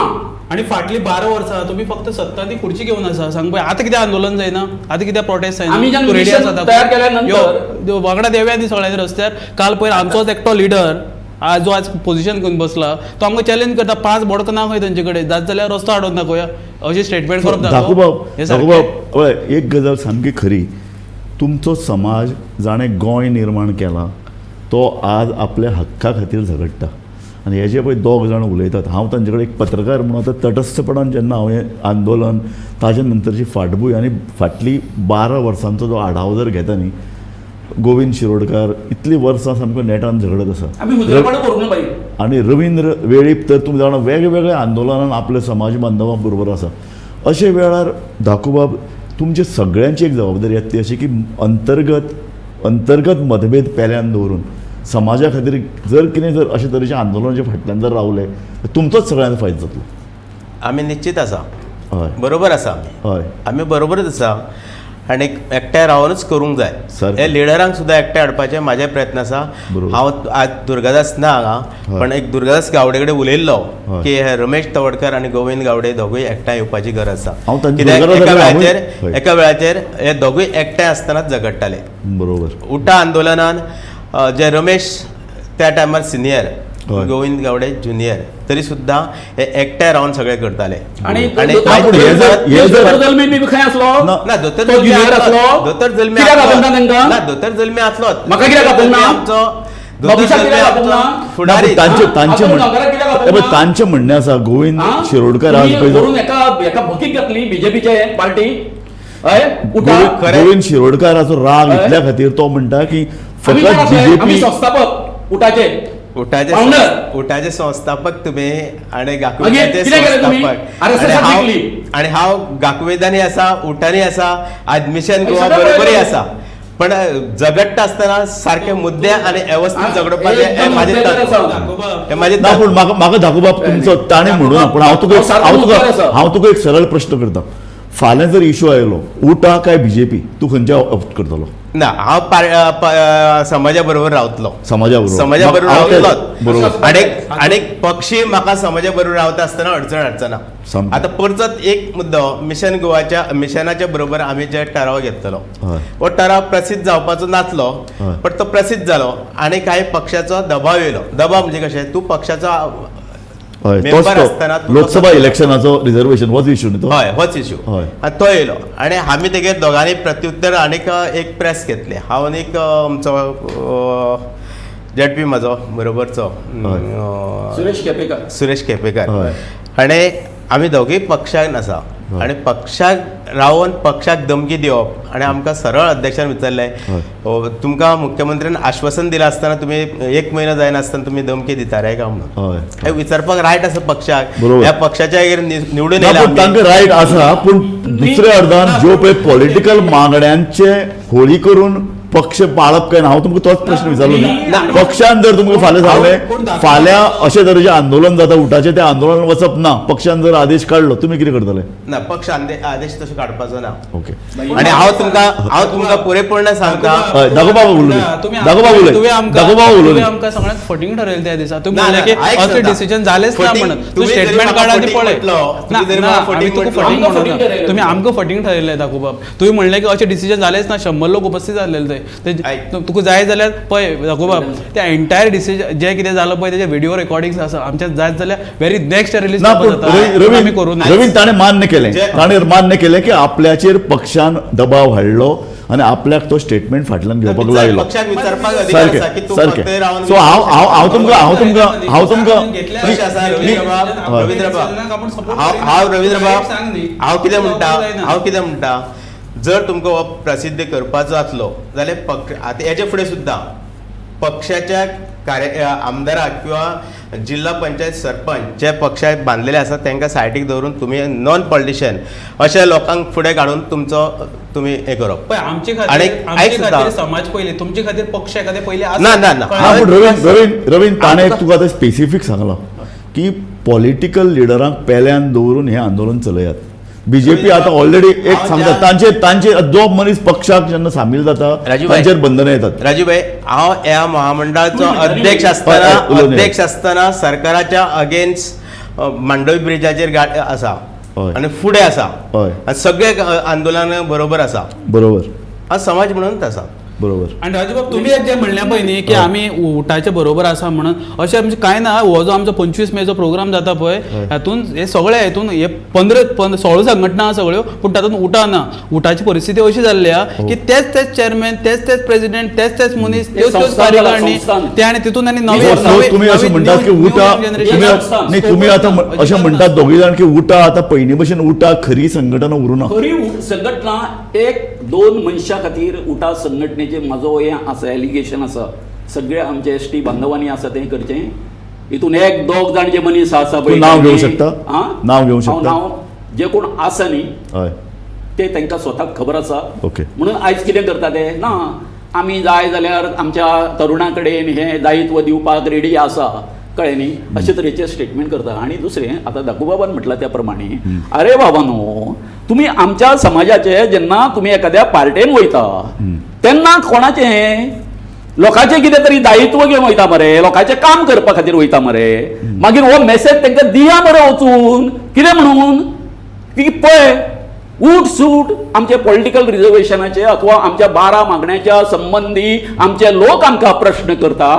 आणि फाटली 12 वर्सां तुम्ही फक्त सत्ता ती खुर्ची घेवन आसा सांग पळय आतां कितें आंदोलन जायना आतां कितें प्रोटेस्ट जायना आमी जेन्ना तूं ready मिशन आसा तयार केल्या नंतर वांगडा देवया न्ही सगळ्या रस्त्यार काल पयर आमचोच एकटो लिडर आज जो आज पोझिशन करून बसला तो आमकां चॅलेंज करता 5 बोडकां ना खंय तांचे कडेन जात जाल्यार रस्तो हाडून दाखोवया अशी स्टेटमेंट करप दाखोवप पळय एक गजाल सामकी खरी तुमचो समाज जाणें गोंय निर्माण केला तो आज आपल्या हक्का खातीर झगडटा आनी हेजे पळय दोग जाण उलयतात हांव तांचे कडेन एक पत्रकार म्हणून आतां तटस्थपणान जेन्ना हांव हें आंदोलन ताजे नंतरची फाटभूंय आनी फाटली 12 वर्सांचो जो आढावो जर घेता न्ही गोविंद शिरोडकार इतलीं वर्सां सामको नेटान झगडत आसा आमी हुजरपण करूं ना बाई आनी रवींद्र वेळीप तर तुमी जाणा वेगवेगळ्या आंदोलनान आपले समाज बांदवां बरोबर आसा अशे वेळार दाखोवप तुमचे सगळ्यांची एक जबाबदारी आसा ती अशी की अंतर्गत मतभेद पेल्यान दवरून समाजा खातीर जर कितें जर अशे तरेचे आंदोलनाचे फाटल्यान जर रावले तुमचोच सगळ्यांचो फायदो जातलो आमी निश्चित आसा हय बरोबर आसा हय आमी बरोबरच आसा आनी एकठांय रावनूच करूंक जाय सारकें. हे लिडरांक सुद्दां एकठांय हाडपाचे म्हाजे प्रयत्न आसा बरोबर. हांव आज दुर्गादास ना हांगा पण एक दुर्गादास गावडे कडेन उलयल्लो हय. की हे रमेश तवडकर आनी गोविंद गावडे दोगूय एकठांय येवपाची गरज आसा हांव तांचे कित्याक दुर्गादास हय. एका वेळाचेर हे दोगूय एकठांय आसतनाच झगडटाले बरोबर उठा आंदोलनान जे रमेश त्या टायमार सिनियर हय. गोविंद गावडे जुनियर तरी सुद्दां हे एकठांय रावन सगळे करताले आणि आणि पूण हे जर जल्मी बी खंय आसलो ना दोतर तो जुनियर आसलो दोतर जल्मी कित्याक आपणना तांकां ना दोतर जल्मी आसलोच म्हाका कित्याक आपणना? आमचो बाबूशाक कित्याक आपणना? फुडारी तांचे आपण नगराक कित्याक आपणना? पण तांचे म्हणणें आसा गोविंद हा? शिरोडकर आज तुम्ही पळय वरून एका भकीक घातली बीजेपीचे पार्टी हय उठा गोविंद शिरोडकाराचो राग इतल्या खातीर तो म्हणटा की आमी कोण फकत आसले? आमी बीजेपी संस्थापक उठाचे उठाचे Founder. उठाचे संस्थापक तुम्ही आणि मागीर गाकुवेदाचे कितें केलें तुमी? संस्थापक RSS आणि हांव- जिंकली. आणि हांव गाकुवेदांनी आसा उठांनी आसा आज मिशन गोवा सगळं बरोबरी पळयलें. आसा पण झगडटा आसतना सारखे मुद्दे आणि व्यवस्थित झगडपाचे हे एकदम माझे मुद्देदार तत्व. आसा. हे माझे ना तत्व. पूण म्हाका दाखोवप तुमचो ताणें म्हणून पूण हांव तुका हांव सारको मुद्दार आसा. हांव तुका एक सरळ प्रश्न करता फाल्यां जर इश्यू आयलो उटा काय बीजेपी तूं खंयच्या ऑप्ट करतलो ना हांव समाजा बरोबर रावतलो समाजा समाजा बरोबर रावतलोच बरोबर आणि पक्षी म्हाका समाजा बरोबर रावता आसतना अडचण हाडचना सामकें. आता परत एक मुद्दो मिशन गोवाच्या मिशनाच्या बरोबर आमी जे ठराव घेतलो हय. हो ठराव प्रसिद्ध जावपाचो नासलो हय. पण तो प्रसिद्ध जालो आणि काही पक्षाचो दबाव येयलो दबाव म्हणजे कशें तूं पक्षाचो हय member तोच आसतना तो तूं लोकसभा इलेक्शनाचो रिजर्वेशन होच इश्यू न्ही तो हय होच इश्यू हय. आनी तो येयलो आणि आमी तेगे दोगांनी प्रत्युत्तर आनीक एक प्रेस घेतले हांव आनीक आमचो जेडपी म्हाजो बरोबरचो सुरेश केपेकर सुरेश केपेकर हय. आणि आमी दोगूय पक्षाक आसा आणि पक्षाक रावन पक्षाक धमकी दिवप आणि आमकां सरळ अध्यक्षान विचारलें तुमकां मुख्यमंत्र्यान आश्वासन दिलां आसतना तुमी 1 म्हयनो जायनासतना तुमी धमकी दिता रे काय म्हणून हय हे विचारपाक रायट आसा पक्षाक बरोबर. ह्या पक्षाच्या हाजेर निवडून ना, येयला पूण तांकां रायट आसा पूण दुसऱ्या अर्दान ज्यो पळय पॉलिटिकल मागण्यांचे होळी करून पक्ष पाळप काय ना हांव तुमकां तोच प्रश्न विचारलो न्ही पक्षान जर तुमकां फाल्यां कोण सांगलें दाखयता? फाल्यां अशें तरेचें आंदोलन जाता उठाचें त्या आंदोलनात वचप ना पक्षान जर आदेश काडलो तुमी कितें करतले ना पक्ष आदेश तसो काडपाचो ना ओके आणि हांव तुमकां पुरेपूर्ण सांगता दाखोवपाक उलोवले दाखोवपाक उलय दाखोवपाक उलोवले आमकां सगळ्यांत फटींग ठरयलें त्या दिसा तुम्ही ना, म्हणले की ना, ऐक असं सुद्धा. डिसिजन जालेच ना फटींग- म्हणून तू तुम्ही जरी स्टेटमेंट म्हाका काढा आनी फटींग पळय म्हटलो, ना तुम्ही जरी ना, म्हाका आमी फटींग तुका म्हटलो. फटींग आमकां म्हणूना फटींग ठरयलें. तुम्ही आमकां फटींग ठरयलें दाखोवपाक तुम्ही म्हणलें की अशें डिसिजन जालेच ना 100 लोक उपस्थित जाल्ले थंय ऐक. तुका जाय जाल्यार पळय दाखोवपाक त्या एंटायर डिसिजन जें कितें जालें पळय तेजे व्हिडिओ रेकॉर्डिंग्स आसा आमच्या जाय जाल्यार व्हेरी नेक्स्ट रिलीज ना पूण आमी करूं ना रवीन ताणें मान्य केलें जे- ताणें मान्य केलें की आपल्याचेर पक्षान दबाव हाडलो आनी आपल्याक तो स्टेटमेंट फाटल्यान घेवपाक लायलो पक्षाक विचारपाक अधिकार आसा की तूं फक्त सारकें रावन सो हांव तुमकां कशें आसा रवींद्र बाब हांव रवींद्र बाब हांव कितें म्हणटा जर तुमकां हो प्रसिद्ध करपाचो आसलो जाल्यार पक्ष आतां हेचे फुडें सुद्दां पक्षाच्या आमदाराक किंवा जिल्हा पंचायत सरपंच जे पक्षाक बांदलेले आसात तांकां सायडीक दवरून तुमी नॉन पॉलिटिशियन अशा लोकांक फुडें काडून तुमी हें करप पळय आमचे आणि खातीर ऐक आमचे सुद्दां. खातीर समाज पयलीं तुमचे खातीर पक्ष एखादे पयलीं आसा. ना, ना, ना. ना पूण रवीन ताणें तुका आतां स्पेसिफीक सांगलां की पॉलिटिकल लिडरांक पेल्यान दवरून हें आंदोलन चलयात बीजेपी आतां ऑलरेडी एक हांव सांगता तांचे जो मनीस पक्षाक जेन्ना सामील जाता राजूभाई. तांचेर बंधनां येतात राजूभाई हांव ह्या महामंडळाचो अध्यक्ष उलोवन आसतना सरकाराच्या अगेन्स्ट मांडवी ब्रिजाचेर आसा हय. आनी फुडें आसा हय आनी सगळे आंदोलन बरोबर आसा बरोबर हा समाज म्हणूनच आसा बरोबर आणि राजूबाब तुम्ही एक जे म्हणल्या पळय न्ही की आमी उठाचे बरोबर आसा म्हणून अशें आमचें कांय ना हो जो आमचो 25 मेचो प्रोग्राम जाता पळय हातून हे सगळे हातून हे 16 संघटना आहा सगळ्यो पूण तातूंत उठा ना उठाची परिस्थिती अशी जाल्ली आहा की तेच चेअरमॅन तेच प्रेसिडेंट तेच मनीस त्योच संस्थान जाला, कार्यकारिणी संस्थान. ते आणि तितून आनी सो तुम्ही अशें म्हणटात की उठा तुम्ही आतां अशें म्हणटात दोगूय जाण की उठा आतां पयलीं भशेन उठा खरी संघटना उरूना खरी संघटना एक दोन मनशां खातीर उठा संघटनेचे म्हाजो हें आसा एलिगेशन आसा सगळे आमचे एस टी बांधवांनी आसा तें करचें हितून एक दोग जाण जे मनीस आसा तूं नांव घेवंक तेणी- शकता? हां? नांव घेवंक हांव शकता? नांव जे कोण आसा न्ही हय ते तांकां स्वताक खबर आसा ओके. म्हणून आयज कितें करता ते ना आमी जाय जाल्यार आमच्या तरुणां कडेन हें दायित्व दिवपाक रेडी आसा कळ्ळें न्ही अशे तरेचे स्टेटमेंट करता आनी दुसरें आतां दाखोबाबान म्हटलां त्या प्रमाणे अरे बाबानो तुमी आमच्या समाजाचे जेन्ना तुमी एखाद्या पार्टेन वयता तेन्ना कोणाचें हें लोकांचें कितें तरी दायित्व घेवन वयता मरे लोकांचें काम करपा खातीर वयता मरे मागीर हो मेसेज तांकां दिया मरे वचून कितें म्हणून की पळय उठ सूट आमचे पॉलिटिकल रिजर्वेशनाचे अथवा आमच्या 12 मागण्याच्या संबंधी आमचे लोक आमकां प्रश्न करता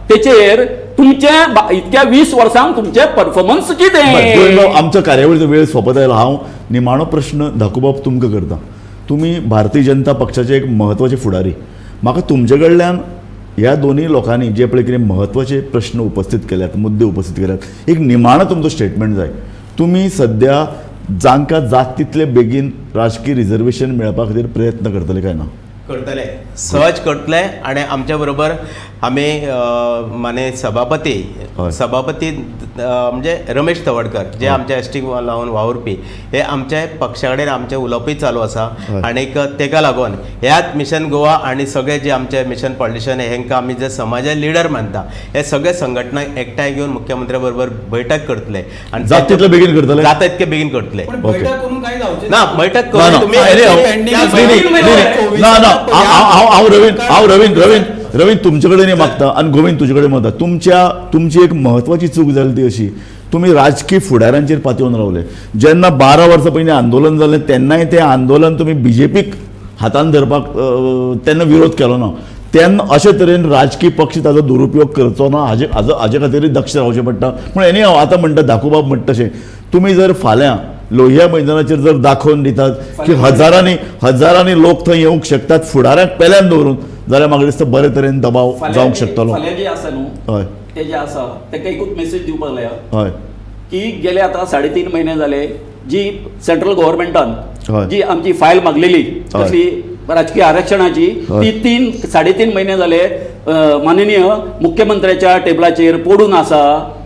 तेचेर तुमचे इतक्या 20 वर्सांक तुमचे परफॉर्मन्स कितें आमच्या कार्यावळीचो वेळ सोंपत आयलो हांव निमाणो प्रश्न दाखोवप तुमकां करता तुमी भारतीय जनता पक्षाचे एक म्हत्वाचे फुडारी म्हाका तुमचे कडल्यान ह्या दोन्ही लोकांनी जे पळय कितें म्हत्वाचे प्रश्न उपस्थित केल्यात मुद्दे उपस्थित केल्यात एक निमाणो तुमचो स्टेटमेंट जाय तुमी सध्या जांकां जात तितले बेगीन राजकीय रिजर्वेशन मेळपा खातीर प्रयत्न करतले काय ना करतले सहज करतले आणि आमच्या बरोबर आमी माने सभापती म्हणजे रमेश तवडकर जे आमच्या एस टी लावून वावुरपी हे आमच्या पक्षा कडेन आमचे उलोवपूय चालू आसा आनीक तेका लागून ह्याच मिशन गोवा आणि सगळे जे आमचे मिशन पॉलिटिशियन हेंकां आमी जे समाजा लिडर मानता हे सगळे संघटना एकठांय घेवन मुख्यमंत्र्या बरोबर बैठक करतले आणि जात तितले बेगीन करतले जाता इतके बेगीन करतले पण बैठक करून काय जावचें ना बैठक ना, करून ना. तुम्ही हांव रवीन तुमचे कडेन मागता आणि गोविंद तुजे कडेन मागता तुमची एक म्हत्वाची चूक जाली ती अशी तुम्ही राजकीय फुडाऱ्यांचेर पातयेवन रावले जेन्ना 12 वर्सां पयलीं आंदोलन जालें तेन्नाय तें आंदोलन तुमी बीजेपीक हातान धरपाक तेन्ना विरोध केलो ना तेन्ना अशे तरेन राजकीय पक्ष ताचो दुरुपयोग करचो ना हाजे खातीर दक्ष रावचें पडटा पूण एनी हांव आतां म्हणटा दाखोवपाक म्हणटा तशें तुमी जर फाल्यां लोहिया मैदानाचेर जर दाखोवन दितात की हजारांनी लोक थंय येवंक शकतात फुडाऱ्यांक पेल्यान दवरून जाल्यार म्हाका दिसता बरे तरेन दबाव जावंक शकतलो फाल्यां जे आसा न्हू हय ते जे आसा ताका एकूच मेसेज दिवपाक लाया हय की गेले आता 3.5 महिने झाले जी सेंट्रल हय. गव्हर्नमेंटान जी आमची फायल मागलेली हय. कसली राजकीय आरक्षणाची हय. ती 3.5 महिने झाले माननीय मुख्यमंत्र्याच्या टेबलाचेर पडून आसा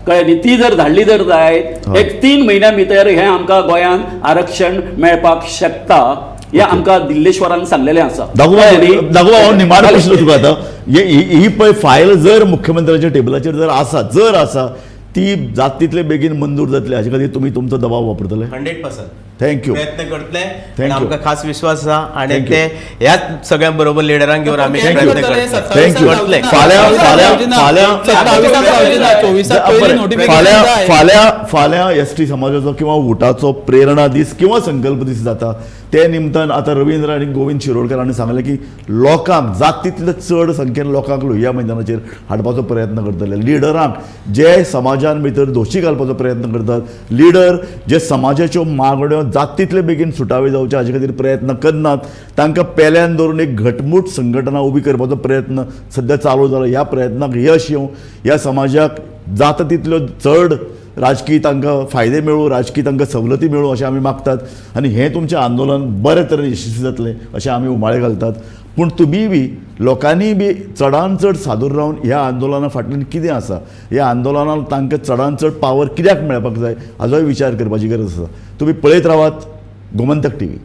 कळ्ळें न्ही ती जर धाडली जर जायत हय. एक 3 महिन्या भितर हें आमकां गोंयांत आरक्षण मेळपाक शकता हें आमकां दिल्लेश्वरान सांगलेलें आसा. दाखोवा हांव निमाणो प्रश्न तुका आतां ही पळय फायल जर मुख्यमंत्र्याच्या टेबलाचेर जर आसा ती जात तितले बेगीन मंजूर जातली हाचे खातीर तुमी तुमचो दबाव वापरतले. 100% थँक्यू. प्रयत्न करतले Thank आनी you. आमकां खास विश्वास आसा आनी Thank ते ह्याच सगळ्या बरोबर लिडरांक घेवन आमी Thank you. प्रयत्न करतले. थँक्यू. करतले. फाल्यां एसटी समाजाचो किंवा उटाचो प्रेरणा दीस किंवा संकल्प दीस जाता ते निमतान आतां रवींद्र आनी गोविंद शिरोडकर हांणी सांगलें की लोकांक जात तितले चड संख्येन लोकांक लोहिया मैदानाचेर हाडपाचो प्रयत्न करतले. लिडरांक जे समाजान भितर दोशी घालपाचो प्रयत्न करतात, लिडर जे समाजाच्यो मागण्यो जात तितले बेगीन सुटावे जावचे हाचे खातीर प्रयत्न करनात, तांकां पेल्यान धरून एक घटमूट संघटना उबी करपाचो प्रयत्न सध्या चालू जाला. ह्या प्रयत्नाक यश येवं, ह्या समाजाक जाता तितल्यो चड राजकीय तांकां फायदे मेळूं, राजकीय तांकां सवलती मेळूं अशें आमी मागतात आनी हें तुमचें आंदोलन बरे तरेन यशस्वी जातलें अशें आमी उमाळे घालतात. पूण तुमी बी लोकांनी बी चडान चड सादूर रावन ह्या आंदोलना फाटल्यान कितें आसा, ह्या आंदोलनाक तांकां चडान चड पावर कित्याक मेळपाक जाय हाचोय विचार करपाची गरज आसा. तुमी पळयत रावात गोमंतक टीव्ही.